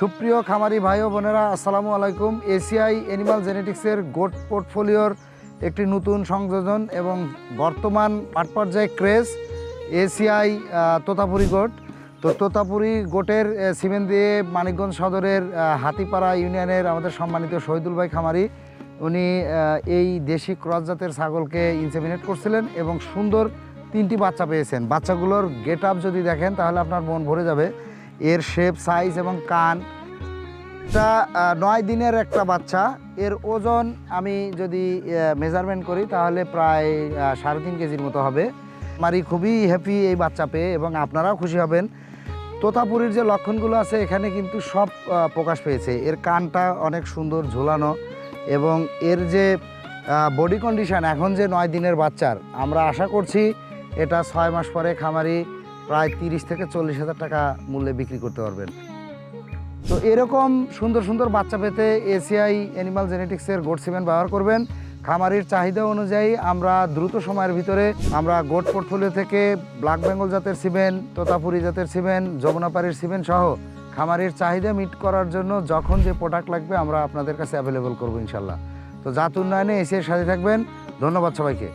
সুপ্রিয় খামারি ভাই ও বোনেরা, আসসালামু আলাইকুম। এসিআই অ্যানিমাল জেনেটিক্সের গোট পোর্টফোলিওর একটি নতুন সংযোজন এবং বর্তমান মাঠ পর্যায়ে ক্রেজ এসিআই তোতাপুরি গোট। তো তোতাপুরি গোটের সিমেন্ট দিয়ে মানিকগঞ্জ সদরের হাতিপাড়া ইউনিয়নের আমাদের সম্মানিত শহীদুল ভাই খামারি, উনি এই দেশি ক্রস জাতের ছাগলকে ইনসেমিনেট করছিলেন এবং সুন্দর 3টি বাচ্চা পেয়েছেন। বাচ্চাগুলোর গেট আপ যদি দেখেন তাহলে আপনার মন ভরে যাবে। এর শেপ, সাইজ এবং কান। এটা 9 দিনের একটা বাচ্চা। এর ওজন আমি যদি মেজারমেন্ট করি তাহলে প্রায় 3.5 কেজির মতো হবে। আমারই খুবই হ্যাপি এই বাচ্চা পেয়ে এবং আপনারাও খুশি হবেন। তোতাপুরির যে লক্ষণগুলো আছে এখানে কিন্তু সব প্রকাশ পেয়েছে। এর কানটা অনেক সুন্দর ঝোলানো এবং এর যে বডি কন্ডিশন, এখন যে 9 দিনের বাচ্চার, আমরা আশা করছি এটা 6 মাস পরে খামারি প্রায় 30 থেকে 40 হাজার টাকা মূল্যে বিক্রি করতে পারবেন। তো এরকম সুন্দর সুন্দর বাচ্চা পেতে এসিআই অ্যানিমাল জেনেটিক্সের গোট সিমেন্ট ব্যবহার করবেন। খামারির চাহিদা অনুযায়ী আমরা দ্রুত সময়ের ভিতরে আমরা গোট পোর্টফোলিও থেকে ব্ল্যাক বেঙ্গল জাতের সিমেন্ট, তোতাপুরি জাতের সিমেন্ট, যমুনাপাড়ির সিমেন্ট সহ খামারির চাহিদা মিট করার জন্য যখন যে প্রোডাক্ট লাগবে আমরা আপনাদের কাছে অ্যাভেলেবল করবো ইনশাল্লাহ। তো জাত উন্নয়নে এসিআইয়ের সাথে থাকবেন। ধন্যবাদ সবাইকে।